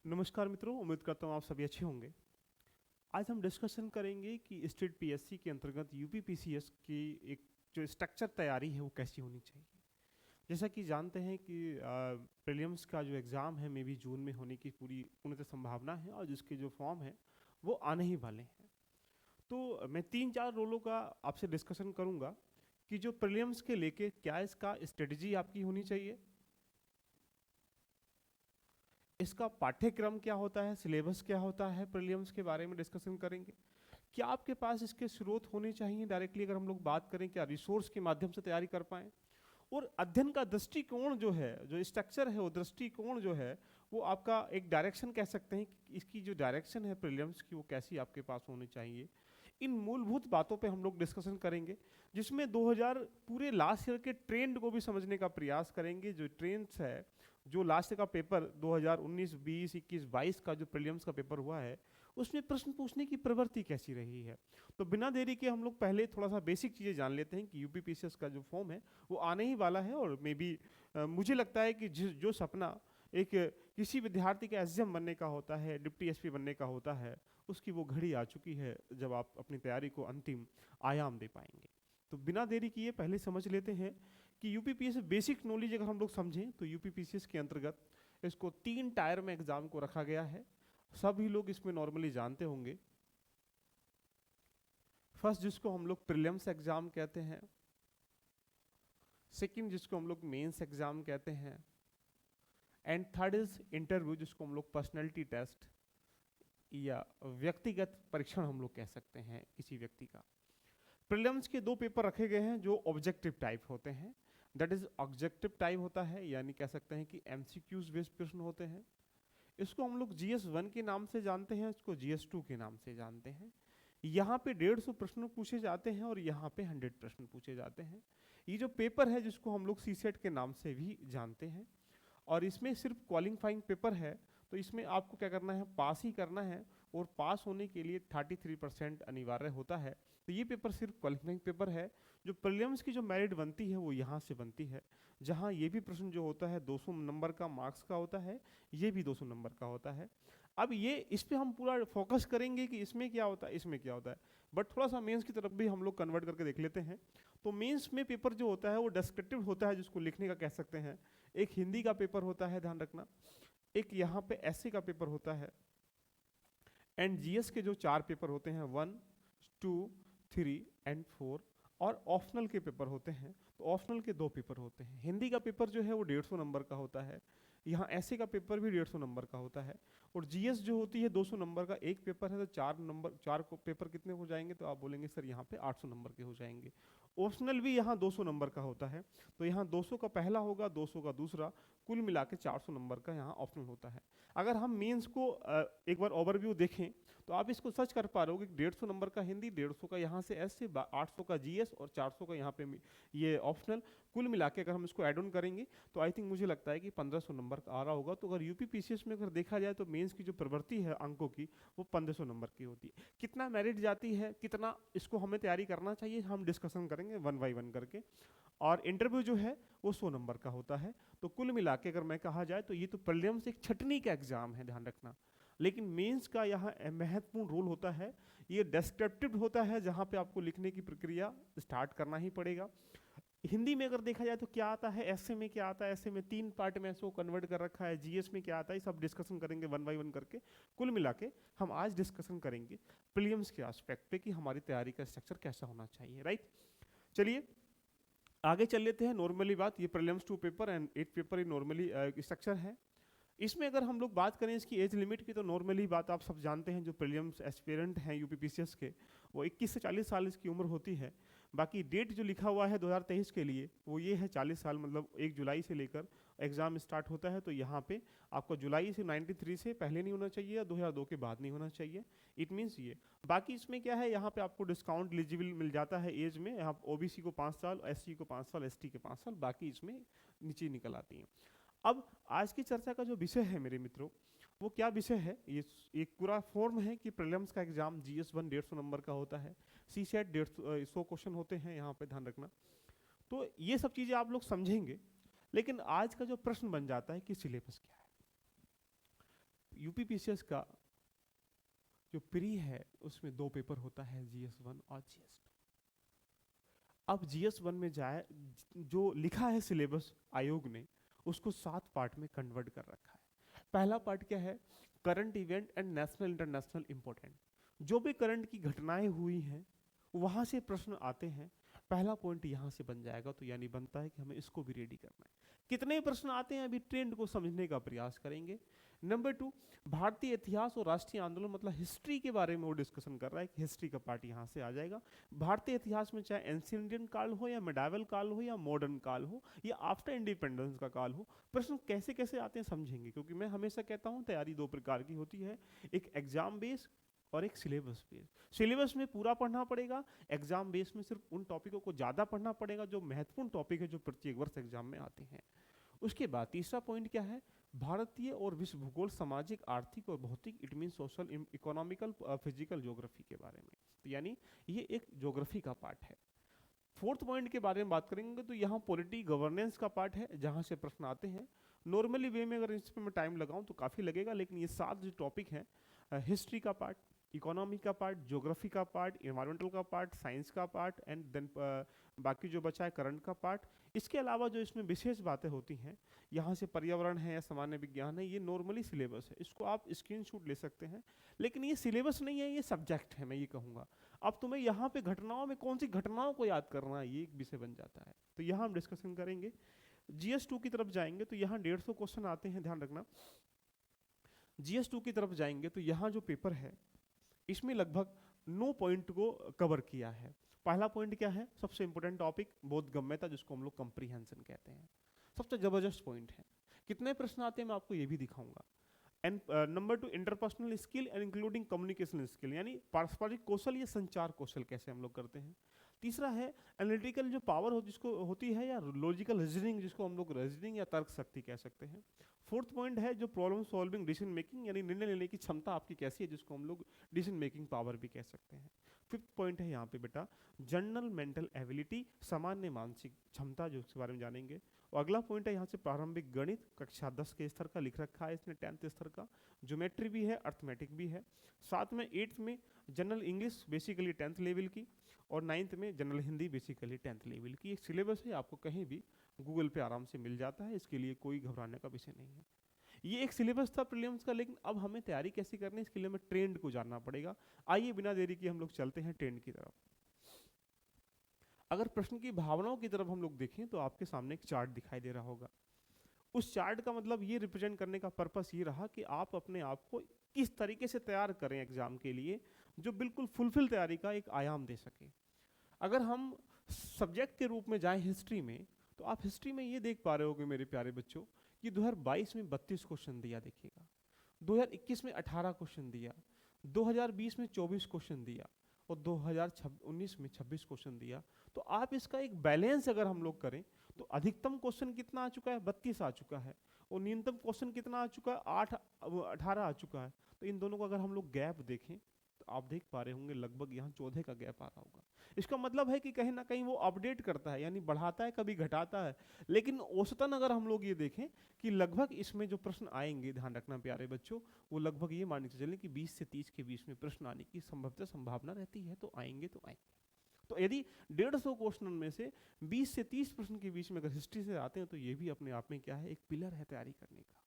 नमस्कार मित्रों, उम्मीद करता हूँ आप सभी अच्छे होंगे। आज हम डिस्कशन करेंगे कि स्टेट पीएससी के अंतर्गत यूपीपीसीएस की एक जो स्ट्रक्चर तैयारी है वो कैसी होनी चाहिए। जैसा कि जानते हैं कि प्रीलिम्स का जो एग्ज़ाम है मे बी जून में होने की पूरी पूर्णतः संभावना है और जिसके जो फॉर्म है वो आने ही वाले हैं। तो मैं 3-4 रोलों का आपसे डिस्कशन करूँगा कि जो प्रीलिम्स के लेके क्या इसका स्ट्रेटजी आपकी होनी चाहिए, इसका पाठ्यक्रम क्या होता है, सिलेबस क्या होता है, प्रीलिम्स के बारे में डिस्कशन करेंगे। क्या आपके पास इसके स्रोत होने चाहिए डायरेक्टली, अगर हम लोग बात करें क्या रिसोर्स के माध्यम से तैयारी कर पाएँ। और अध्ययन का दृष्टिकोण जो है, जो स्ट्रक्चर है, वो दृष्टिकोण जो है वो आपका एक डायरेक्शन कह सकते हैं कि इसकी जो डायरेक्शन है प्रीलिम्स की वो कैसी आपके पास होनी चाहिए। इन मूलभूत बातों पे हम लोग डिस्कशन करेंगे, जिसमें 2000 पूरे लास्ट ईयर के ट्रेंड को भी समझने का प्रयास करेंगे। जो ट्रेंड्स है, जो लास्ट का पेपर 2019, 20, 21, 22 का जो प्रीलिम्स का पेपर हुआ है उसमें प्रश्न पूछने की प्रवृत्ति कैसी रही है। तो बिना देरी के हम लोग पहले थोड़ा सा बेसिक चीज़ें जान लेते हैं कि यूपीपीसीएस का जो फॉर्म है वो आने ही वाला है। और मे बी मुझे लगता है कि जो सपना एक किसी विद्यार्थी का एसडीएम बनने का होता है, डिप्टी एसपी बनने का होता है, उसकी वो घड़ी आ चुकी है जब आप अपनी तैयारी को अंतिम आयाम दे पाएंगे। तो बिना देरी किए पहले समझ लेते हैं कि यूपीपीएस बेसिक नॉलेज अगर हम लोग समझें तो यूपीपीसीएस के अंतर्गत इसको 3 टायर में एग्जाम को रखा गया है। सभी लोग इसमें नॉर्मली जानते होंगे। फर्स्ट जिसको हम लोग प्रीलिम्स एग्जाम कहते हैं, सेकंड जिसको हम लोग मेंस एग्जाम कहते हैं, एंड थर्ड इज इंटरव्यू जिसको हम लोग पर्सनैलिटी टेस्ट या व्यक्तिगत परीक्षण हम लोग कह सकते हैं किसी व्यक्ति का। प्रीलिम्स के 2 पेपर रखे गए हैं जो ऑब्जेक्टिव टाइप होते हैं। दैट इज ऑब्जेक्टिव टाइप होता है, यानी कह सकते हैं कि एमसीक्यूज बेस्ड प्रश्न होते हैं। इसको हम लोग GS1 के नाम से जानते हैं, इसको GS2 के नाम से जानते हैं। यहाँ पे 150 प्रश्न पूछे जाते हैं और यहाँ पे 100 प्रश्न पूछे जाते हैं। ये जो पेपर है जिसको हम लोग सीसेट के नाम से भी जानते हैं, और इसमें सिर्फ क्वालिफाइंग पेपर है। तो इसमें आपको क्या करना है, पास ही करना है, और पास होने के लिए 33% अनिवार्य होता है। तो ये पेपर सिर्फ क्वालिफाइंग पेपर है। जो प्रीलिम्स की जो मेरिट बनती है वो यहाँ से बनती है, जहाँ ये भी प्रश्न जो होता है 200 नंबर का मार्क्स का होता है, ये भी 200 नंबर का होता है। अब ये इस पे हम पूरा फोकस करेंगे कि इसमें क्या होता है, इसमें क्या होता है, बट थोड़ा सा मेंस की तरफ भी हम लोग कन्वर्ट करके देख लेते हैं। तो मेंस में पेपर जो होता है वो डिस्क्रिप्टिव होता है, जिसको लिखने का कह सकते हैं। एक हिंदी का पेपर होता है, ध्यान रखना। एक यहाँ पे एसए का पेपर होता है, एंड जीएस के जो 4 पेपर होते हैं 1, 2, 3 एंड 4, और ऑप्शनल के पेपर होते हैं। तो ऑप्शनल के 2 पेपर होते हैं। हिंदी का पेपर जो है वो 150 नंबर का होता है, यहाँ ऐसे का पेपर भी 150 नंबर का होता है, और जीएस जो होती है 200 नंबर का एक पेपर है। तो 4 को पेपर कितने हो जाएंगे, तो आप बोलेंगे सर यहाँ पे 800 नंबर के हो जाएंगे। ऑप्शनल भी यहाँ 200 नंबर का होता है, तो यहाँ 200 का पहला होगा, 200 का दूसरा, कुल मिला के 400 नंबर का यहाँ ऑप्शनल होता है। अगर हम मेंस को एक बार ओवरव्यू देखें तो आप इसको सर्च कर पा रहे हो कि 150 नंबर का हिंदी, 150 का यहाँ से ऐसे, 800 का जीएस और 400 का यहाँ पे ये ऑप्शनल, कुल मिला के अगर हम इसको ऐड ऑन करेंगे तो आई थिंक मुझे लगता है कि 1500 नंबर का आ रहा होगा। तो अगर यूपीपीसीएस में अगर देखा जाए तो मेंस की जो प्रवृत्ति है अंकों की वो 1500 नंबर की होती है। कितना मेरिट जाती है, कितना इसको हमें तैयारी करना चाहिए, हम डिस्कशन करेंगे 1 बाई 1 करके। और इंटरव्यू जो है वो 100 नंबर का होता है। तो कुल मिला के अगर मैं कहा जाए तो ये तो प्रीलिम्स एक छटनी का एग्जाम है, ध्यान रखना। लेकिन मेंस का यहाँ महत्वपूर्ण रोल होता है। ये डिस्क्रिप्टिव होता है, जहाँ पे आपको लिखने की प्रक्रिया स्टार्ट करना ही पड़ेगा। हिंदी में अगर देखा जाए तो क्या आता है, ऐसे में क्या आता है, ऐसे में 3 पार्ट में ऐसे को कन्वर्ट कर रखा है, जीएस में क्या आता है, सब डिस्कशन करेंगे 1 बाई 1 करके। कुल मिला के हम आज डिस्कशन करेंगे प्रीलिम्स के एस्पेक्ट पे कि हमारी तैयारी का स्ट्रक्चर कैसा होना चाहिए, राइट। चलिए आगे चल लेते हैं। नॉर्मली बात, ये प्रीलिम्स 2 पेपर एंड 8 पेपर ये नॉर्मली स्ट्रक्चर है। इसमें अगर हम लोग बात करें इसकी एज लिमिट की, तो नॉर्मली बात आप सब जानते हैं, जो प्रीलिम्स एस्पिरेंट हैं यूपीपीसीएस के, वो 21 से 40 साल इसकी उम्र होती है। बाकी डेट जो लिखा हुआ है 2023 के लिए वो ये है 40 साल, मतलब 1 जुलाई से लेकर एग्जाम स्टार्ट होता है। तो यहाँ पे आपको जुलाई से 93 से पहले नहीं होना चाहिए या 2002 के बाद नहीं होना चाहिए। इट मीन्स ये। बाकी इसमें क्या है, यहाँ पे आपको डिस्काउंट एलिजिबल मिल जाता है एज में। यहाँ ओबीसी को 5 साल, एससी को 5 साल, एसटी के 5 साल, बाकी इसमें नीचे निकल आती हैं। अब आज की चर्चा का जो विषय है मेरे मित्रों, वो क्या विषय है, ये एक पूरा फॉर्म है कि प्रीलिम्स का एग्जाम GS1 150 नंबर का होता है, सीसेट 100 क्वेश्चन होते हैं, यहाँ पे ध्यान रखना। तो ये सब चीजें आप लोग समझेंगे। लेकिन आज का जो प्रश्न बन जाता है कि सिलेबस क्या है। यूपीपीसीएस का जो प्री है उसमें 2 पेपर होता है, GS1 और GS2। अब GS1 में जाए, जो लिखा है सिलेबस आयोग ने उसको 7 पार्ट में कन्वर्ट कर रखा है। पहला पार्ट क्या है? Current event and national international important. जो भी करंट की घटनाएं हुई हैं वहां से प्रश्न आते हैं, पहला पॉइंट यहाँ से बन जाएगा, तो यानी बनता है कि हमें इसको भी रेडी करना है। कितने प्रश्न आते हैं अभी ट्रेंड को समझने का प्रयास करेंगे। नंबर 2, भारतीय इतिहास और राष्ट्रीय आंदोलन, मतलब हिस्ट्री के बारे में वो डिस्कशन कर रहा है कि हिस्ट्री का पार्ट यहाँ से आ जाएगा। भारतीय इतिहास में चाहे एंशिएंट इंडियन काल हो या मेडावल काल हो या मॉडर्न काल हो या आफ्टर इंडिपेंडेंस का काल हो, प्रश्न कैसे कैसे आते हैं समझेंगे। क्योंकि मैं हमेशा कहता हूँ तैयारी 2 प्रकार की होती है, एक एग्जाम बेस और एक सिलेबस बेस। सिलेबस में पूरा पढ़ना पड़ेगा, एग्जाम बेस में सिर्फ उन टॉपिकों को ज़्यादा पढ़ना पड़ेगा जो महत्वपूर्ण टॉपिक है, जो प्रत्येक वर्ष एग्जाम में आते हैं। उसके बाद तीसरा पॉइंट क्या है? भारतीय और विश्व भूगोल, सामाजिक, आर्थिक और भौतिक, it mean social, economical, physical, geography के बारे में। तो यानी ये एक ज्योग्राफी का पार्ट है। फोर्थ पॉइंट के बारे में बात करेंगे तो यहाँ पॉलिटी गवर्नेंस का पार्ट है, जहाँ से प्रश्न आते हैं। नॉर्मली वे में अगर इस पर मैं टाइम लगाऊं तो काफ़ी लगेगा, लेकिन ये 7 जो टॉपिक हैं, हिस्ट्री का पार्ट, इकोनॉमी का पार्ट, ज्योग्राफी का पार्ट, एनवायरमेंटल का पार्ट, साइंस का पार्ट एंड देन बाकी जो बचा है करंट का पार्ट। इसके अलावा जो इसमें विशेष बातें होती हैं, यहाँ से पर्यावरण है या सामान्य विज्ञान है, ये नॉर्मली सिलेबस है, इसको आप स्क्रीनशॉट ले सकते हैं। लेकिन ये सिलेबस नहीं है, ये सब्जेक्ट है, मैं ये कहूँगा। अब तुम्हें यहाँ पे घटनाओं में कौन सी घटनाओं को याद करना है, ये एक विषय बन जाता है। तो यहाँ हम डिस्कशन करेंगे। GS2 की तरफ जाएंगे तो यहाँ 150 क्वेश्चन आते हैं, ध्यान रखना। GS2 की तरफ जाएंगे तो यहाँ जो पेपर है इसमें लगभग 9 पॉइंट को कवर किया है। पहला पॉइंट क्या है? सबसे इंपॉर्टेंट टॉपिक बोधगम्यता, जिसको हम लोग कंप्रीहेंशन कहते हैं, सबसे जबरदस्त पॉइंट है। कितने प्रश्न आते हैं मैं आपको ये भी दिखाऊंगा। And number 2, interpersonal skill and including communication skill, यानी पारस्परिक कौशल या संचार कौशल कैसे हम लोग करते हैं। तीसरा है एनालिटिकल जो पावर हो जिसको होती है, या लॉजिकल रीजनिंग जिसको हम लोग रीजनिंग या तर्क शक्ति कह सकते हैं। फोर्थ पॉइंट है जो प्रॉब्लम सॉल्विंग डिसीजन मेकिंग, यानी निर्णय लेने की क्षमता आपकी कैसी है, जिसको हम लोग डिसीजन मेकिंग पावर भी कह सकते हैं। फिफ्थ पॉइंट है यहाँ पे बेटा जनरल मेंटल एबिलिटी, सामान्य मानसिक क्षमता, जो इसके बारे में जानेंगे। और अगला पॉइंट है यहाँ से प्रारंभिक गणित, कक्षा 10 के स्तर का लिख रखा है इसने, 10th स्तर का। ज्योमेट्री भी है, अर्थमेटिक भी है। साथ में 8th में general English basically 10th level की, और 9th में general Hindi basically 10th level की। एक सिलेबस है, आपको कहीं भी गूगल पे आराम से मिल जाता है, इसके लिए कोई घबराने का विषय नहीं है। ये एक सिलेबस था प्रीलिम्स का, लेकिन अब हमें तैयारी कैसे करनी है इसके लिए हमें ट्रेंड को जानना पड़ेगा। आइए बिना देरी की हम लोग चलते हैं ट्रेंड की तरफ। अगर प्रश्न की भावनाओं की तरफ हम लोग देखें तो आपके सामने एक चार्ट दिखाई दे रहा होगा। उस चार्ट का मतलब ये रिप्रेजेंट करने का पर्पस ये रहा कि आप अपने आप को किस तरीके से तैयार करें एग्जाम के लिए, जो बिल्कुल फुलफिल तैयारी का एक आयाम दे सके। अगर हम सब्जेक्ट के रूप में जाएं हिस्ट्री में, तो आप हिस्ट्री में ये देख पा रहे होंगे मेरे प्यारे बच्चों कि 2022 में 32 क्वेश्चन दिया, देखिएगा 2021 में 18 क्वेश्चन दिया, 2020 में 24 क्वेश्चन दिया और 2019 में 26 क्वेश्चन दिया। तो आप इसका एक बैलेंस अगर हम लोग करें तो अधिकतम क्वेश्चन कितना आ चुका है? 32 आ चुका है, और न्यूनतम क्वेश्चन कितना आ चुका है? 18 आ चुका है। तो इन दोनों का अगर हम लोग गैप देखें तो आप देख पा रहे होंगे लगभग यहाँ 14 का गैप आ रहा होगा। इसका मतलब है कि कहीं ना कहीं वो अपडेट करता है, यानी बढ़ाता है, कभी घटाता है, लेकिन औसतन अगर हम लोग ये देखें कि लगभग इसमें जो प्रश्न आएंगे, ध्यान रखना प्यारे बच्चों, वो लगभग ये मान के चलें कि 20 से 30 के बीच में प्रश्न आने की संभावना रहती है। तो आएंगे तो आएंगे। तो यदि 150 क्वेश्चन में से 20 से 30 प्रश्न के बीच में अगर हिस्ट्री से आते हैं तो ये भी अपने आप में क्या है? एक पिलर है तैयारी करने का।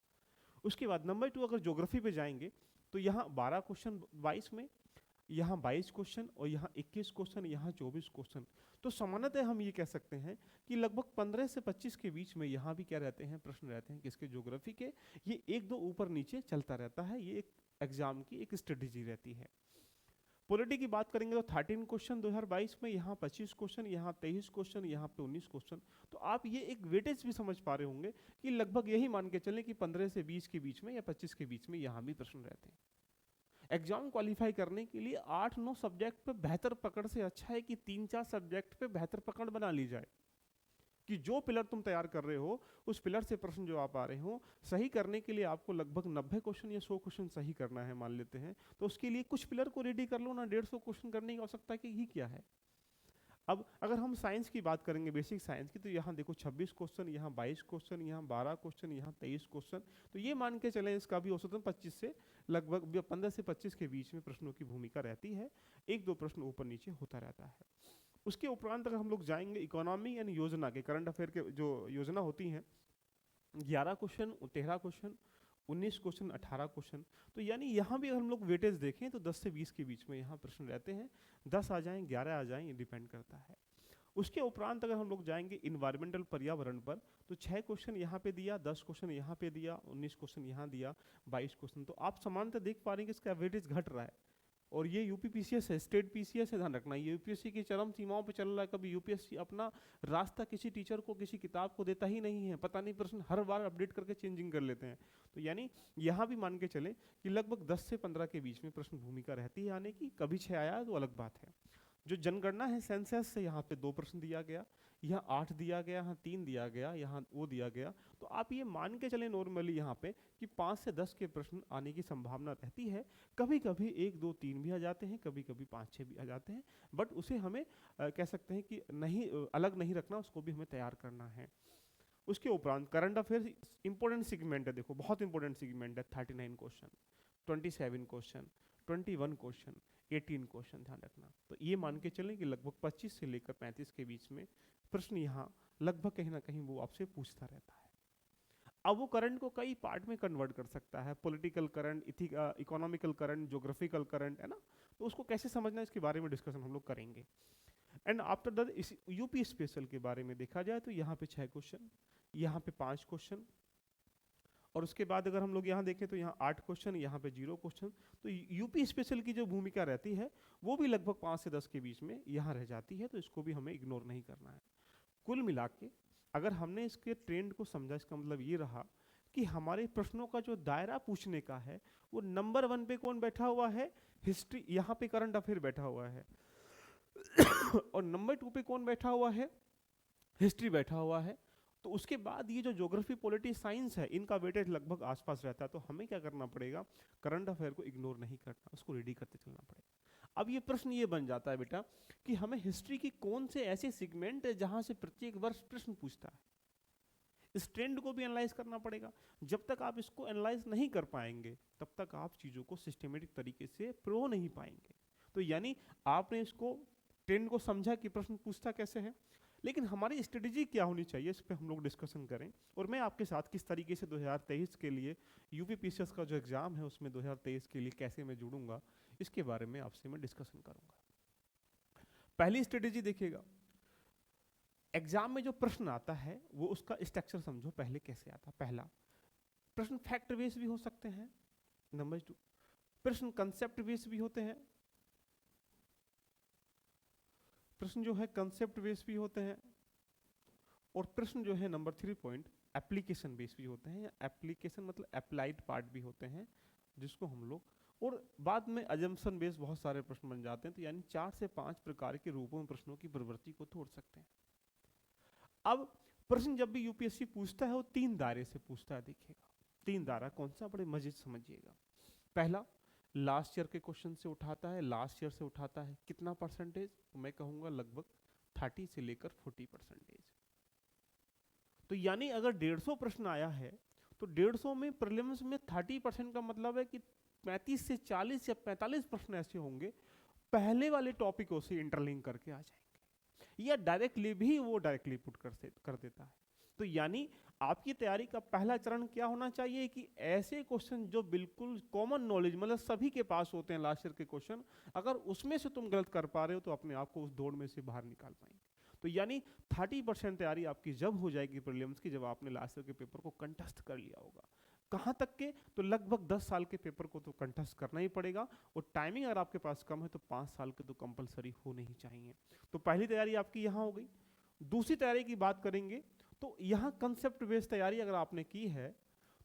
उसके बाद नंबर 2, अगर ज्योग्राफी पे जाएंगे तो यहाँ 12 क्वेश्चन 22 में, यहाँ 22 क्वेश्चन और यहाँ 21 क्वेश्चन, यहाँ 24 क्वेश्चन। तो सामान्यतः हम ये कह सकते हैं कि लगभग 15 से 25 के बीच में यहाँ भी क्या रहते हैं? प्रश्न रहते हैं किसके? ज्योग्राफी के। ये 1-2 ऊपर नीचे चलता रहता है, ये एक एग्जाम की एक स्ट्रेटेजी रहती है। पॉलिटी की बात करेंगे तो 13 क्वेश्चन 2022 में, यहाँ 25 क्वेश्चन, यहाँ 23 क्वेश्चन, यहाँ पे 19 क्वेश्चन। तो आप ये एक वेटेज भी समझ पा रहे होंगे कि लगभग यही मान के चलें कि 15 से 20 के बीच में या 25 के बीच में यहाँ भी प्रश्न रहते हैं। एग्जाम क्वालिफाई करने के लिए 8-9 सब्जेक्ट पे बेहतर पकड़ से अच्छा है कि 3-4 सब्जेक्ट पे बेहतर पकड़ बना ली जाए, कि जो पिलर तुम तैयार कर रहे हो उस पिलर से प्रश्न जो आप आ रहे हो सही करने के लिए आपको लगभग 90 क्वेश्चन या 100 क्वेश्चन सही करना है, मान लेते हैं। तो उसके लिए कुछ पिलर को रेडी कर लो ना, 150 क्वेश्चन करने की आवश्यकता की ही क्या है। अब अगर हम साइंस की बात करेंगे, बेसिक साइंस की, तो यहाँ देखो 26 क्वेश्चन, यहाँ 22 क्वेश्चन, यहाँ 12 क्वेश्चन, यहाँ 23 क्वेश्चन। तो ये मान के चलें इसका भी औसतन 25 से लगभग 15 से 25 के बीच में प्रश्नों की भूमिका रहती है। एक दो प्रश्न ऊपर नीचे होता रहता है। उसके उपरांत अगर हम लोग जाएंगे इकोनॉमी यानी योजना के, करंट अफेयर के जो योजना होती हैं, 11 क्वेश्चन, 13 क्वेश्चन, 19 क्वेश्चन, 18 क्वेश्चन। तो यानी यहाँ भी अगर हम लोग वेटेज देखें तो 10 से 20 के बीच में यहाँ प्रश्न रहते हैं। 10 आ जाएं, 11 आ जाएं, ये डिपेंड करता है। उसके उपरांत अगर हम लोग जाएंगे इन्वायरमेंटल पर्यावरण पर, तो 6 क्वेश्चन यहाँ पे दिया, 10 क्वेश्चन यहाँ पे दिया, 19 क्वेश्चन यहाँ दिया, 22 क्वेश्चन। तो आप समानता देख पा रहे हैं कि इसका वेटेज घट रहा है। और ये यूपी पीसीएस है, स्टेट पीसीएस है, ध्यान रखना। ये यूपीएससी की चरम सीमाओं पे चल रहा है। कभी यूपीएससी अपना रास्ता किसी टीचर को, किसी किताब को देता ही नहीं है। पता नहीं प्रश्न हर बार अपडेट करके चेंजिंग कर लेते हैं। तो यानी यहाँ भी मान के चले कि लगभग 10 से 15 के बीच में प्रश्न भूमिका रहती है आने की। कभी 6 आया तो अलग बात है। जो जनगणना है सेंसस से, यहाँ पे 2 प्रश्न दिया गया, यहाँ 8 दिया गया, यहाँ 3 दिया गया, यहाँ वो दिया गया। तो आप ये मान के चले नॉर्मली यहाँ पे कि 5 से 10 के प्रश्न आने की संभावना रहती है। कभी कभी 1, 2, 3 भी आ जाते हैं, कभी कभी 5, 6 भी आ जाते हैं। बट उसे हमें कह सकते हैं कि नहीं, अलग नहीं रखना, उसको भी हमें तैयार करना है। उसके उपरांत करंट अफेयर इंपॉर्टेंट सेगमेंट है, देखो बहुत इंपॉर्टेंट सेगमेंट है। 39 क्वेश्चन, 27 क्वेश्चन, 21 क्वेश्चन, 18 क्वेश्चन, ध्यान रखना। तो ये मान के चलें कि लगभग 25 से लेकर 35 के बीच में प्रश्न यहाँ लगभग कहीं ना कहीं वो आपसे पूछता रहता है। अब वो करंट को कई पार्ट में कन्वर्ट कर सकता है, political current, economical current, geographical current, है ना। तो उसको कैसे समझना, इसके बारे में डिस्कशन हम लोग करेंगे। एंड आफ्टर दैट इस यूपी स्पेशल के बारे में देखा जाए तो यहाँ पे 6 क्वेश्चन, यहाँ पे 5 क्वेश्चन, और उसके बाद अगर हम लोग यहाँ देखें तो यहाँ 8 क्वेश्चन, यहाँ पे 0 क्वेश्चन। तो यूपी स्पेशल की जो भूमिका रहती है वो भी लगभग 5 से 10 के बीच में यहाँ रह जाती है। तो इसको भी हमें इग्नोर नहीं करना है। कुल मिला के अगर हमने इसके ट्रेंड को समझा, इसका मतलब ये रहा कि हमारे प्रश्नों का जो दायरा पूछने का है वो नंबर 1 पे कौन बैठा हुआ है, हिस्ट्री, यहाँ पे करंट अफेयर बैठा हुआ है। और नंबर 2 पे कौन बैठा हुआ है, हिस्ट्री बैठा हुआ है। तो उसके बाद ये जो ज्योग्राफी, पॉलिटी, साइंस है, इनका वेटेज लगभग आसपास रहता है। तो हमें क्या करना पड़ेगा, करंट अफेयर को इग्नोर नहीं करना, उसको रेडी करते चलना पड़ेगा। अब ये प्रश्न ये बन जाता है बेटा कि हमें हिस्ट्री की कौन से ऐसे सेगमेंट है जहां से प्रत्येक वर्ष प्रश्न पूछता है। इस ट्रेंड को भी एनालाइज करना पड़ेगा। जब तक आप इसको एनालाइज नहीं कर पाएंगे तब तक आप चीजों को सिस्टमेटिक तरीके से प्रो नहीं पाएंगे। तो यानी आपने इसको ट्रेंड को समझा कि प्रश्न पूछता कैसे है, लेकिन हमारी स्ट्रेटेजी क्या होनी चाहिए, इस पे हम लोग डिस्कशन करें। और मैं आपके साथ किस तरीके से 2023 के लिए यूपी पीसीएस का जो एग्जाम है उसमें 2023 के लिए कैसे मैं जुड़ूंगा, इसके बारे में आपसे मैं डिस्कशन करूंगा। पहली स्ट्रेटेजी देखिएगा, एग्जाम में जो प्रश्न आता है वो उसका स्ट्रक्चर समझो पहले कैसे आता। पहला प्रश्न फैक्ट बेस भी हो सकते हैं। नंबर 2 प्रश्न कंसेप्ट बेस भी होते हैं। प्रश्न जो है कंसेप्ट बेस भी होते हैं। और प्रश्न जो है नंबर 3 पॉइंट एप्लीकेशन बेस भी होते हैं। एप्लीकेशन मतलब अप्लाइड पार्ट भी होते हैं जिसको हम लोग, और बाद में अजम्पशन बेस बहुत सारे प्रश्न बन जाते हैं। तो यानी 4 से 5 प्रकार के रूपों में प्रश्नों की प्रवृत्ति को तोड़ सकते हैं। अब प्रश्न जब भी यूपीएससी पूछता है वो 3 दायरे से पूछता है। देखिएगा 3 दायरा कौन सा, बड़े मजे से समझिएगा। पहला लास्ट ईयर के क्वेश्चन से उठाता है, लास्ट ईयर से उठाता है। कितना परसेंटेज, तो मैं कहूंगा लगभग 30 से लेकर 40%। तो यानी अगर 150 प्रश्न आया है तो 150 में प्रीलिम्स में 30% का मतलब है कि 35 से 40 या 45 प्रश्न ऐसे होंगे पहले वाले टॉपिकों से इंटरलिंक करके आ जाएंगे, या डायरेक्टली भी वो डायरेक्टली पुट कर देता है। तो यानी आपकी तैयारी का पहला चरण क्या होना चाहिए कि ऐसे क्वेश्चन जो बिल्कुल कॉमन नॉलेज, मतलब सभी के पास होते हैं लास्ट ईयर के क्वेश्चन, अगर उसमें से तुम गलत कर पा रहे हो तो अपने आप को उस दौड़ में से बाहर निकाल पाएंगे। तो यानी 30% तैयारी आपकी जब हो जाएगी प्रीलिम्स की, जब आपने लास्ट ईयर के पेपर को कंटेस्ट कर लिया होगा। कहाँ तक के, तो लगभग 10 साल के पेपर को तो कंटेस्ट करना ही पड़ेगा। और टाइमिंग अगर आपके पास कम है तो 5 साल के तो कंपलसरी होने ही चाहिए। तो पहली तैयारी आपकी यहाँ हो गई। दूसरी तैयारी की बात करेंगे तो यहाँ कंसेप्ट बेस्ड तैयारी अगर आपने की है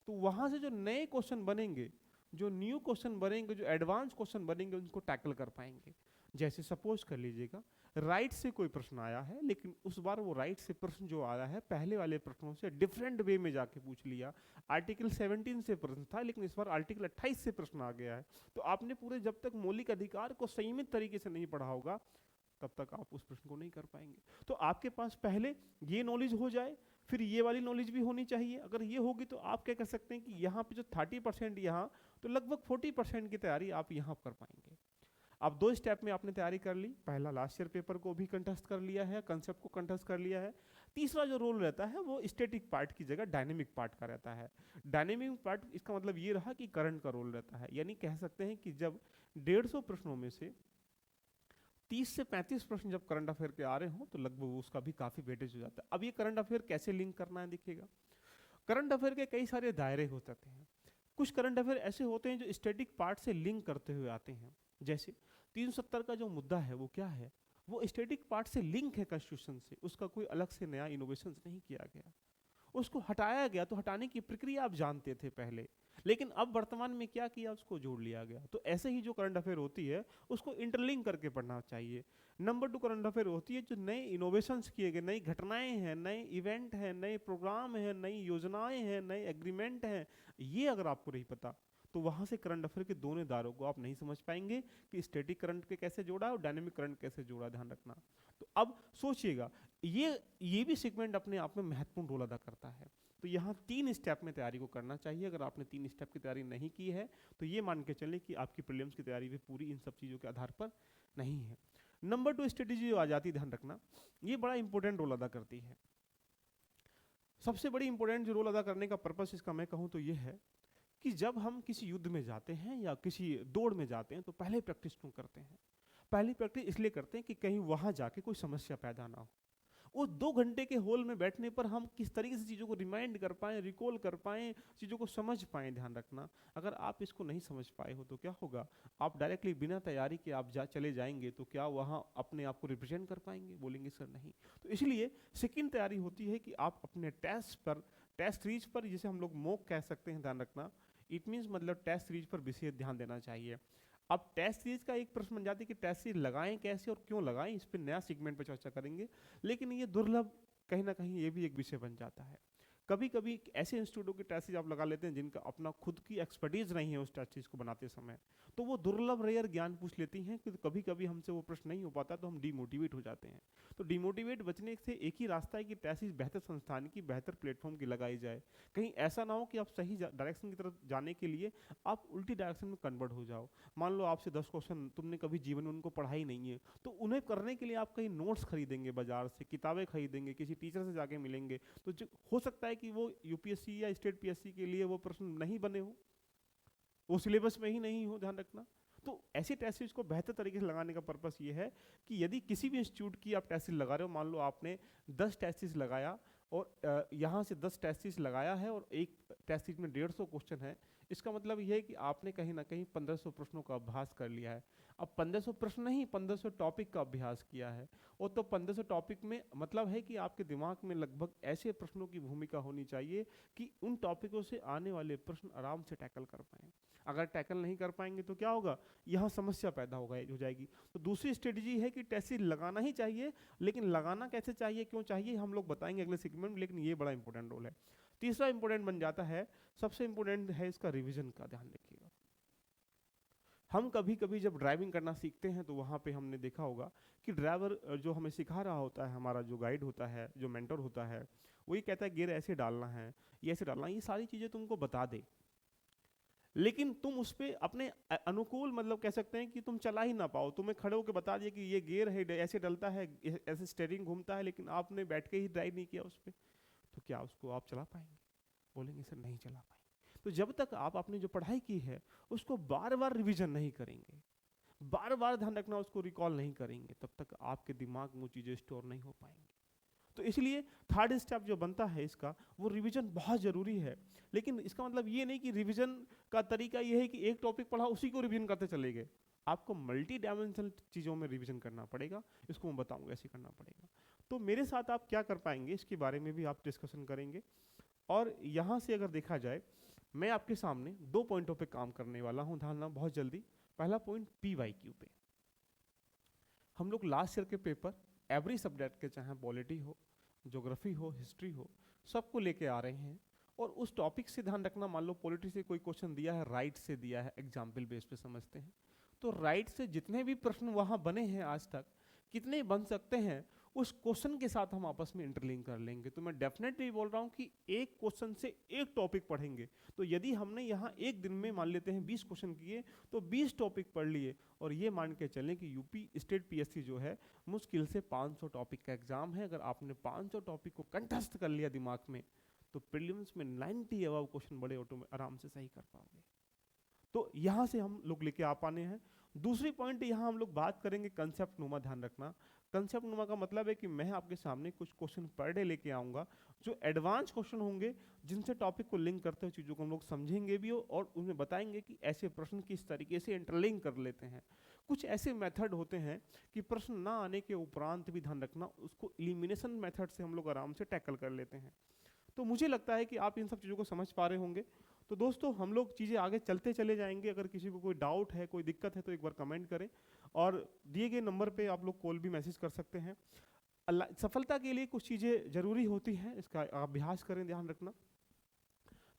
तो वहाँ से जो नए क्वेश्चन बनेंगे, जो न्यू क्वेश्चन बनेंगे, जो एडवांस क्वेश्चन बनेंगे, उनको टैकल कर पाएंगे। जैसे सपोज कर लीजिएगा राइट से कोई प्रश्न आया है, लेकिन उस बार वो राइट से प्रश्न जो आया है पहले वाले प्रश्नों से डिफरेंट वे में जाके पूछ लिया। आर्टिकल 17 से प्रश्न था लेकिन इस बार आर्टिकल 28 से प्रश्न आ गया है। तो आपने पूरे जब तक मौलिक अधिकार को संयमित तरीके से नहीं पढ़ा होगा तब तक आप उस प्रश्न को नहीं कर पाएंगे। तो आपके पास पहले ये नॉलेज हो जाए, फिर ये वाली नॉलेज भी होनी चाहिए। अगर ये होगी तो आप क्या कर सकते हैं कि यहाँ पे जो 30% यहाँ, तो लगभग 40% की तैयारी आप यहाँ कर पाएंगे। अब 2 स्टेप में आपने तैयारी कर ली, पहला लास्ट ईयर पेपर को भी कंटेस्ट कर लिया है, कंसेप्ट को कंटेस्ट कर लिया है। तीसरा जो रोल रहता है वो स्टैटिक पार्ट की जगह डायनेमिक पार्ट का रहता है। डायनेमिक पार्ट इसका मतलब ये रहा कि करंट का रोल रहता है, यानी कह सकते हैं कि जब 150 प्रश्नों में से 30 से 35 प्रश्न जब करंट अफेयर के आ रहे हो तो लगभग उसका भी काफी वेटेज हो जाता है। अब ये करंट अफेयर कैसे लिंक करना है देखिएगा। करंट अफेयर के कई सारे दायरे हो सकते हैं। कुछ करंट अफेयर ऐसे होते हैं जो स्टैटिक पार्ट से लिंक करते हुए आते हैं। जैसे 370 का जो मुद्दा है वो क्या है, वो स्टैटिक पार्ट से लिंक है कॉन्स्टिट्यूशन से, उसका कोई अलग से नया इनोवेशन नहीं किया गया, उसको हटाया गया। तो हटाने की प्रक्रिया आप जानते थे पहले, लेकिन अब वर्तमान में क्या किया, उसको जोड़ लिया गया। तो ऐसे ही जो करंट अफेयर होती है उसको इंटरलिंक करके पढ़ना चाहिए। नंबर 2 करंट अफेयर होती है जो नए इनोवेशंस किए गए, नई घटनाएं हैं, नए इवेंट हैं, नए प्रोग्राम हैं, नई योजनाएं हैं, नए एग्रीमेंट हैं। ये अगर आपको नहीं पता तो वहां से करंट अफेयर के दोनों दारों को आप नहीं समझ पाएंगे कि स्टैटिक करंट के कैसे जोड़ा और डायनेमिक करंट कैसे जोड़ा, ध्यान रखना। तो अब सोचिएगा, ये भी सेगमेंट अपने आप में महत्वपूर्ण रोल अदा करता है। तो यहाँ 3 स्टेप में तैयारी को करना चाहिए। अगर आपने 3 स्टेप की तैयारी नहीं की है तो ये मान के चलें कि आपकी प्रीलिम्स की तैयारी भी पूरी इन सब चीज़ों के आधार पर नहीं है। नंबर 2 स्ट्रेटेजी जो आ जाती है, ध्यान रखना, ये बड़ा इंपॉर्टेंट रोल अदा करती है। सबसे बड़ी इंपॉर्टेंट जो रोल अदा करने का पर्पस इसका मैं कहूँ तो ये है कि जब हम किसी युद्ध में जाते हैं या किसी दौड़ में जाते हैं तो पहले प्रैक्टिस क्यों करते हैं? पहली प्रैक्टिस इसलिए करते हैं कि कहीं वहां जाके कोई समस्या पैदा ना हो। उस 2 घंटे के हॉल में बैठने पर हम किस तरीके से चीज़ों को रिमाइंड कर पाएं, रिकॉल कर पाएं, चीज़ों को समझ पाएं, ध्यान रखना। अगर आप इसको नहीं समझ पाए हो तो क्या होगा, आप डायरेक्टली बिना तैयारी के आप चले जाएंगे तो क्या वहाँ अपने आप को रिप्रेजेंट कर पाएंगे? बोलेंगे सर नहीं। तो इसलिए सेकंड तैयारी होती है कि आप अपने टेस्ट सीरीज पर, जिसे हम लोग मॉक कह सकते हैं, ध्यान रखना। इट मीन्स मतलब टेस्ट सीरीज पर विशेष ध्यान देना चाहिए। अब टेस्ट सीरीज का एक प्रश्न बन जाती है कि टेस्ट सीरीज लगाएं कैसे और क्यों लगाएं, इस पर नया सेगमेंट पर चर्चा करेंगे। लेकिन ये दुर्लभ, कहीं ना कहीं ये भी एक विषय बन जाता है। कभी कभी ऐसे इंस्टीट्यूटों की टेस्ट सीरीज आप लगा लेते हैं जिनका अपना खुद की एक्सपर्टीज नहीं है उस टेस्ट सीरीज को बनाते समय, तो वो दुर्लभ रेयर ज्ञान पूछ लेती हैं कि कभी कभी हमसे वो प्रश्न नहीं हो पाता तो हम डिमोटिवेट हो जाते हैं। तो डिमोटिवेट बचने से एक ही रास्ता है कि टेस्ट सीरीज बेहतर संस्थान की, बेहतर प्लेटफॉर्म की लगाई जाए। कहीं ऐसा ना हो कि आप सही डायरेक्शन की तरफ जाने के लिए आप उल्टी डायरेक्शन में कन्वर्ट हो जाओ। मान लो आपसे 10 क्वेश्चन तुमने कभी जीवन में उनको पढ़ा ही नहीं है, तो उन्हें करने के लिए आप कहीं नोट्स खरीदेंगे, बाजार से किताबें खरीदेंगे, किसी टीचर से जाके मिलेंगे, तो जो हो सकता है कि वो यूपीएससी या स्टेट पीएससी के लिए वो प्रश्न नहीं बने हो, वो सिलेबस में ही नहीं हो, ध्यान रखना। तो ऐसी टेस्ट सीरीज को बेहतर तरीके से लगाने का पर्पस ये है कि यदि किसी भी इंस्टीट्यूट की आप टेस्ट सीरीज लगा रहे हो, मान लो आपने 10 टेस्ट सीरीज लगाया और यहाँ से 10 टेस्ट सीरीज लगाया है और एक टेस्ट सीरीज में 150 क्वेश्चन है, इसका मतलब यह है कि आपने कहीं ना कहीं 1500 प्रश्नों का अभ्यास कर लिया है। अब 1500 प्रश्न नहीं, 1500 टॉपिक का अभ्यास किया है। और तो 1500 टॉपिक में मतलब है कि आपके दिमाग में लगभग ऐसे प्रश्नों की भूमिका होनी चाहिए कि उन टॉपिकों से आने वाले प्रश्न आराम से टैकल कर पाएं। अगर टैकल नहीं कर पाएंगे तो क्या होगा, यहाँ समस्या पैदा हो जाएगी। तो दूसरी स्ट्रेटजी है कि टेस्ट सीरीज लगाना ही चाहिए, लेकिन लगाना कैसे चाहिए, क्यों चाहिए, हम लोग बताएंगे अगले सेगमेंट में, लेकिन ये बड़ा इंपॉर्टेंट रोल है। तीसरा इंपॉर्टेंट बन जाता है, सबसे इंपॉर्टेंट है इसका रिवीजन का, ध्यान रखिएगा। हम कभी कभी जब ड्राइविंग करना सीखते हैं तो वहाँ पे हमने देखा होगा कि ड्राइवर जो हमें सिखा रहा होता है, हमारा जो गाइड होता है, जो मेंटर होता है, वो ये कहता है गियर ऐसे डालना है, ये ऐसे डालना है, ये सारी चीज़ें तुमको बता दे, लेकिन तुम उस पर अपने अनुकूल मतलब कह सकते हैं कि तुम चला ही ना पाओ। तुम्हें खड़े होकर बता दिया कि ये गियर है, ऐसे डलता है, ऐसे स्टीयरिंग घूमता है, लेकिन आपने बैठ के ही ड्राइव नहीं किया उस पर, तो क्या उसको आप चला पाएंगे? बोलेंगे सर नहीं चला पाएंगे। तो जब तक आप आपने जो पढ़ाई की है उसको बार बार रिवीजन नहीं करेंगे, बार बार ध्यान रखना उसको रिकॉल नहीं करेंगे, तब तक आपके दिमाग में वो चीज़ें स्टोर नहीं हो पाएंगी। तो इसलिए थर्ड स्टेप जो बनता है इसका, वो रिवीजन बहुत जरूरी है। लेकिन इसका मतलब ये नहीं कि रिवीजन का तरीका ये है कि एक टॉपिक पढ़ा उसी को रिवीजन करते चले गए। आपको मल्टी डायमेंशनल चीज़ों में रिवीजन करना पड़ेगा, इसको मैं बताऊंगा ऐसे करना पड़ेगा। तो मेरे साथ आप क्या कर पाएंगे इसके बारे में भी आप डिस्कशन करेंगे। और यहाँ से अगर देखा जाए, मैं आपके सामने 2 पॉइंटों पे काम करने वाला हूँ, ध्यान रखना बहुत जल्दी। पहला पॉइंट PYQ पे। हम लोग लास्ट ईयर के पेपर एवरी सब्जेक्ट के, चाहे पॉलिटी हो, ज्योग्राफी हो, हिस्ट्री हो, सबको लेके आ रहे हैं। और उस टॉपिक से ध्यान रखना, मान लो पॉलिटी से कोई क्वेश्चन दिया है, राइट से दिया है, एग्जाम्पल बेस पे समझते हैं, तो राइट से जितने भी प्रश्न वहाँ बने हैं आज तक, कितने बन सकते हैं उस क्वेश्चन के साथ हम आपस में इंटरलिंक कर लेंगे। तो मैं डेफिनेटली बोल रहा हूँ कि एक क्वेश्चन से एक टॉपिक पढ़ेंगे। तो यदि हमने यहाँ एक दिन में मान लेते हैं 20 क्वेश्चन किए तो 20 टॉपिक पढ़ लिए, और ये मान के चलें कि यूपी स्टेट पीएससी जो है मुश्किल से 500 टॉपिक का एग्जाम है। अगर आपने 500 टॉपिक को कंठस्थ कर लिया दिमाग में तो प्रीलिम्स में 90 अबव क्वेश्चन बड़े आराम से सही कर पाओगे। तो यहाँ से हम लोग लेके आ पाने हैं। दूसरी पॉइंट यहाँ हम लोग बात करेंगे कंसेप्ट नुमा, ध्यान रखना। कंसेप्ट नुमा का मतलब है कि मैं आपके सामने कुछ क्वेश्चन पर डे लेके आऊँगा जो एडवांस क्वेश्चन होंगे, जिनसे टॉपिक को लिंक करते हुए चीज़ों को हम लोग समझेंगे भी और उन्हें बताएंगे कि ऐसे प्रश्न किस तरीके से इंटरलिंक कर लेते हैं। कुछ ऐसे मेथड होते हैं कि प्रश्न ना आने के उपरांत भी, ध्यान रखना, उसको एलिमिनेशन मेथड से हम लोग आराम से टैकल कर लेते हैं। तो मुझे लगता है कि आप इन सब चीज़ों को समझ पा रहे होंगे। तो दोस्तों हम लोग चीज़ें आगे चलते चले जाएंगे। अगर किसी को कोई डाउट है, कोई दिक्कत है तो एक बार कमेंट करें, और दिए गए नंबर पे आप लोग कॉल भी मैसेज कर सकते हैं। सफलता के लिए कुछ चीज़ें जरूरी होती हैं, इसका अभ्यास करें, ध्यान रखना।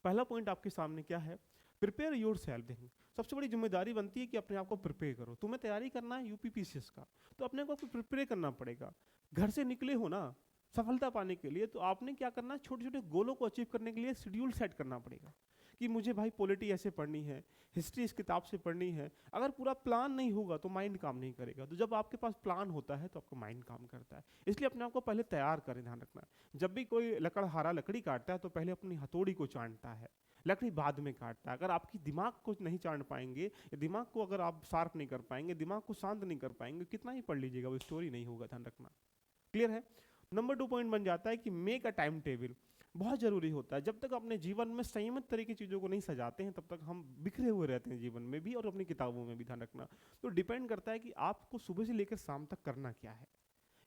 पहला पॉइंट आपके सामने क्या है, प्रिपेयर योर सेल्फ। देखें, सबसे बड़ी जिम्मेदारी बनती है कि अपने आप को प्रिपेयर करो। तुम्हें तैयारी करना है यूपीपीसीएस का, तो अपने को प्रिपेयर करना पड़ेगा। घर से निकले हो ना सफलता पाने के लिए, तो आपने क्या करना है, छोटे छोटे गोलों को अचीव करने के लिए शेड्यूल सेट करना पड़ेगा कि मुझे भाई पॉलिटी ऐसे पढ़नी है, हिस्ट्री इस किताब से पढ़नी है। अगर पूरा प्लान नहीं होगा तो माइंड काम नहीं करेगा। तो जब आपके पास प्लान होता है तो आपका माइंड काम करता है। इसलिए अपने आप को पहले तैयार करें, ध्यान रखना। जब भी कोई लकड़हारा लकड़ी काटता है तो पहले अपनी हथौड़ी को चाटता है, लकड़ी बाद में काटता है। अगर आपकी दिमाग को नहीं चाट पाएंगे, दिमाग को अगर आप शार्प नहीं कर पाएंगे, दिमाग को शांत नहीं कर पाएंगे, कितना ही पढ़ लीजिएगा वो स्टोरी नहीं होगा, ध्यान रखना। क्लियर है। नंबर 2 पॉइंट बन जाता है कि मेक अ टाइम टेबल। बहुत जरूरी होता है। जब तक अपने जीवन में संयमित तरह की चीज़ों को नहीं सजाते हैं तब तक हम बिखरे हुए रहते हैं जीवन में भी और अपनी किताबों में भी, ध्यान रखना। तो डिपेंड करता है कि आपको सुबह से लेकर शाम तक करना क्या है।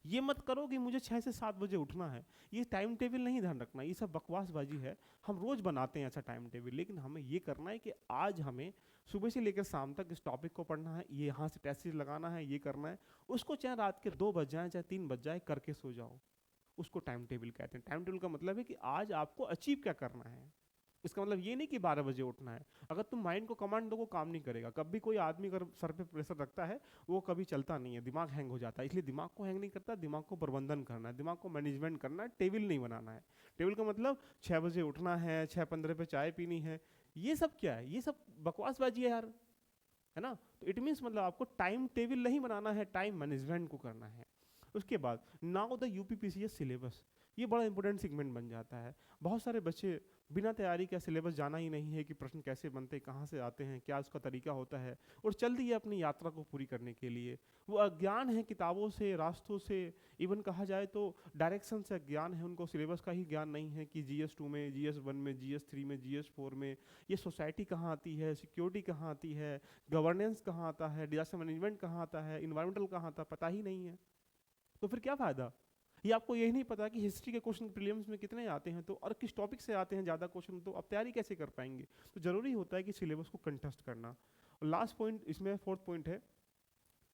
ये मत करो कि मुझे 6 से 7 बजे उठना है, ये टाइम टेबल नहीं, ध्यान रखना। ये सब बकवासबाजी है। हम रोज बनाते हैं ऐसा टाइम टेबल, लेकिन हमें ये करना है कि आज हमें सुबह से लेकर शाम तक इस टॉपिक को पढ़ना है, ये यहाँ से टेस्ट लगाना है, ये करना है। उसको चाहे रात के 2 बज जाए चाहे 3 बज जाए, करके सो जाओ। उसको टाइम टेबल कहते हैं। टाइम टेबल का मतलब है कि आज आपको अचीव क्या करना है। इसका मतलब ये नहीं कि 12 बजे उठना है। अगर तुम माइंड को कमांड दो वो काम नहीं करेगा। कभी कोई आदमी अगर सर पे प्रेशर रखता है वो कभी चलता नहीं है, दिमाग हैंग हो जाता है। इसलिए दिमाग को हैंग नहीं करता, दिमाग को प्रबंधन करना है, दिमाग को मैनेजमेंट करना है, टेबल नहीं बनाना है। टेबल का मतलब 6 बजे उठना है, 6:15 पे चाय पीनी है, ये सब क्या है, ये सब बकवासबाजी है यार, है ना। तो इट मीन्स मतलब आपको टाइम टेबल नहीं बनाना है, टाइम मैनेजमेंट को करना है। उसके बाद नाउ द यूपीपीसीएस सिलेबस, ये बड़ा इंपॉर्टेंट सेगमेंट बन जाता है। बहुत सारे बच्चे बिना तैयारी के सिलेबस जाना ही नहीं है कि प्रश्न कैसे बनते हैं, कहाँ से आते हैं, क्या उसका तरीका होता है, और चल दिए अपनी यात्रा को पूरी करने के लिए। वो अज्ञान है किताबों से, रास्तों से, इवन कहा जाए तो डायरेक्शन से अज्ञान है। उनको सिलेबस का ही ज्ञान नहीं है कि GS2 में, GS1 में, GS3 में, GS4 में ये सोसाइटी कहाँ आती है, सिक्योरिटी कहाँ आती है, गवर्नेंस कहाँ आता है, डिजास्टर मैनेजमेंट कहाँ आता है, इन्वायरमेंटल कहाँ आता है, पता ही नहीं है। तो फिर क्या फायदा। ये आपको यही नहीं पता कि हिस्ट्री के क्वेश्चन प्रीलिम्स में कितने आते हैं, तो और किस टॉपिक से आते हैं ज़्यादा क्वेश्चन, तो आप तैयारी कैसे कर पाएंगे। तो जरूरी होता है कि सिलेबस को कंटेस्ट करना। और लास्ट पॉइंट इसमें 4th पॉइंट है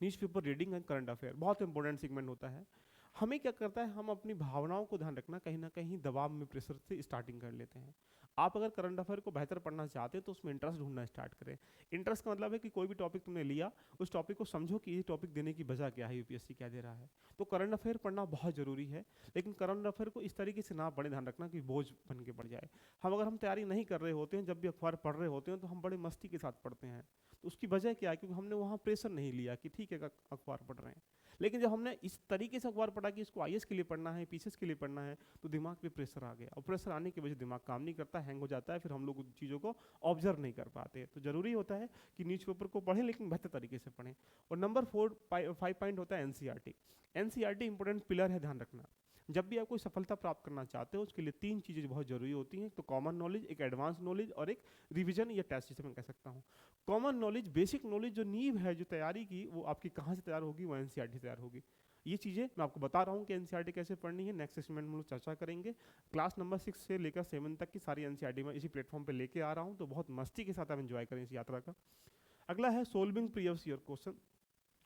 newspaper reading and current affair. बहुत इंपॉर्टेंट सेगमेंट होता है। हमें क्या करता है, हम अपनी भावनाओं को, ध्यान रखना, कहीं ना कहीं दबाव में, प्रेशर से स्टार्टिंग कर लेते हैं। आप अगर करंट अफेयर को बेहतर पढ़ना चाहते हैं तो उसमें इंटरेस्ट ढूंढना स्टार्ट करें। इंटरेस्ट का मतलब है कि कोई भी टॉपिक तुमने लिया, उस टॉपिक को समझो कि ये टॉपिक देने की वजह क्या है, यूपीएससी क्या दे रहा है। तो करंट अफेयर पढ़ना बहुत जरूरी है, लेकिन करंट अफेयर को इस तरीके से ना पढ़ें, ध्यान रखना, कि बोझ बन के पड़ जाए। हम तैयारी नहीं कर रहे होते हैं, जब भी अखबार पढ़ रहे होते हैं तो हम बड़े मस्ती के साथ पढ़ते हैं। तो उसकी वजह क्या है, क्योंकि हमने वहाँ प्रेशर नहीं लिया कि ठीक है अखबार पढ़ रहे हैं। लेकिन जब हमने इस तरीके से अखबार पढ़ा कि इसको आईएएस के लिए पढ़ना है, पीसीएस के लिए पढ़ना है, तो दिमाग पे प्रेशर आ गया, और प्रेशर आने की वजह से दिमाग काम नहीं करता, हैंग हो जाता है, फिर हम लोग उन चीज़ों को ऑब्जर्व नहीं कर पाते। तो जरूरी होता है कि न्यूज़पेपर को पढ़ें, लेकिन बेहतर तरीके से पढ़ें। और नंबर 5 पॉइंट होता है एनसीईआरटी। एनसीईआरटी इंपॉर्टेंट पिलर है, ध्यान रखना। जब भी आप कोई सफलता प्राप्त करना चाहते हो उसके लिए 3 चीज़ें बहुत जरूरी होती हैं। तो कॉमन नॉलेज, एक एडवांस नॉलेज, और एक रिवीजन या टेस्ट, जिसे मैं कह सकता हूँ। कॉमन नॉलेज, बेसिक नॉलेज, जो नींव है जो तैयारी की, वो आपकी कहाँ से तैयार होगी, वो एनसीईआरटी तैयार होगी। ये चीज़ें मैं आपको बता रहा हूँ कि एनसीईआरटी कैसे पढ़नी है। नेक्स्ट सेशन में हम लोग चर्चा करेंगे। क्लास नंबर 6 से लेकर 7 तक की सारी एनसीईआरटी में इसी प्लेटफॉर्म पे लेके आ रहा हूँ, तो बहुत मस्ती के साथ आप एंजॉय करें इस यात्रा का। अगला है सोल्विंग प्रीवियस ईयर क्वेश्चन।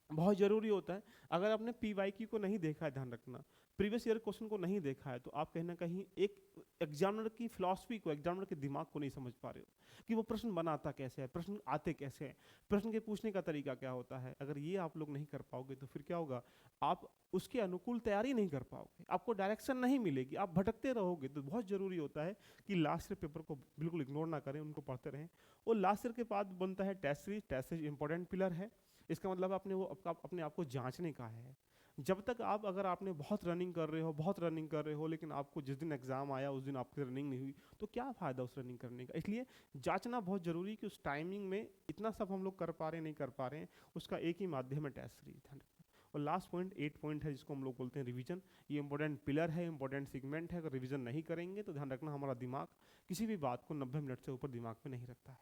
बहुत जरूरी होता है। अगर आपने पीवाईक्यू को नहीं देखा है, ध्यान रखना, प्रीवियस ईयर क्वेश्चन को नहीं देखा है तो आप कहीं ना कहीं एक एग्जामिनर की फिलॉसफी को, एग्जामिनर के दिमाग को नहीं समझ पा रहे हो कि वो प्रश्न बनाता कैसे है, प्रश्न आते कैसे हैं, प्रश्न के पूछने का तरीका क्या होता है। अगर ये आप लोग नहीं कर पाओगे तो फिर क्या होगा, आप उसके अनुकूल तैयारी नहीं कर पाओगे, आपको डायरेक्शन नहीं मिलेगी, आप भटकते रहोगे। तो बहुत जरूरी होता है कि लास्ट ईयर पेपर को बिल्कुल इग्नोर ना करें, उनको पढ़ते रहें। और लास्ट ईयर के बाद बनता है test series. Test series important pillar है, इसका मतलब आपने वो अपने आप को जांचने का है। जब तक आप, अगर आपने बहुत रनिंग कर रहे हो, बहुत रनिंग कर रहे हो, लेकिन आपको जिस दिन एग्जाम आया उस दिन आपकी रनिंग नहीं हुई, तो क्या फ़ायदा उस रनिंग करने का। इसलिए जांचना बहुत ज़रूरी कि उस टाइमिंग में इतना सब हम लोग कर पा रहे हैं नहीं कर पा रहे हैं, उसका एक ही माध्यम है टेस्ट सीरीज। और लास्ट पॉइंट 8 पॉइंट है जिसको हम लोग बोलते हैं रिवीजन। ये इंपॉर्टेंट पिलर है, इंपॉर्टेंट सेगमेंट है। अगर रिवीजन नहीं करेंगे तो ध्यान रखना हमारा दिमाग किसी भी बात को 90 मिनट से ऊपर दिमाग में नहीं रखता है।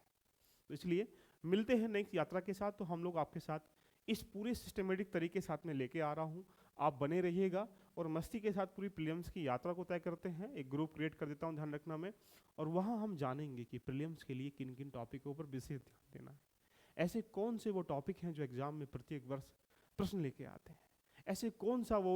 तो इसलिए मिलते हैं नेक्स्ट यात्रा के साथ। तो हम लोग आपके साथ इस पूरे सिस्टमेटिक तरीके साथ में लेके आ रहा हूँ, आप बने रहिएगा। और मस्ती के साथ पूरी प्रीलिम्स की यात्रा को तय करते हैं। एक ग्रुप क्रिएट कर देता हूँ, ध्यान रखना मैं, और वहाँ हम जानेंगे कि प्रीलिम्स के लिए किन किन टॉपिकों पर विशेष ध्यान देना है। ऐसे कौन से वो टॉपिक हैं जो एग्जाम में प्रत्येक वर्ष प्रश्न लेके आते हैं, ऐसे कौन सा वो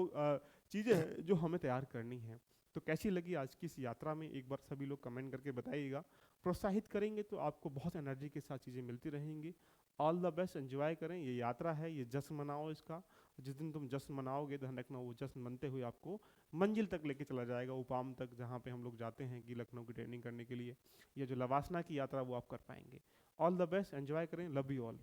चीज़ें हैं जो हमें तैयार करनी है। तो कैसी लगी आज की इस यात्रा में, एक बार सभी लोग कमेंट करके बताइएगा। प्रोत्साहित करेंगे तो आपको बहुत एनर्जी के साथ चीज़ें मिलती रहेंगी। ऑल द बेस्ट, एंजॉय करें, ये यात्रा है, ये जश्न मनाओ इसका। जिस दिन तुम जश्न मनाओगे ध्यान रखना वो जश्न मनते हुए आपको मंजिल तक लेके चला जाएगा, उपाम तक, जहाँ पे हम लोग जाते हैं कि लखनऊ की ट्रेनिंग करने के लिए। ये जो लवासना की यात्रा वो आप कर पाएंगे। ऑल द बेस्ट, एंजॉय करें, लव यू ऑल।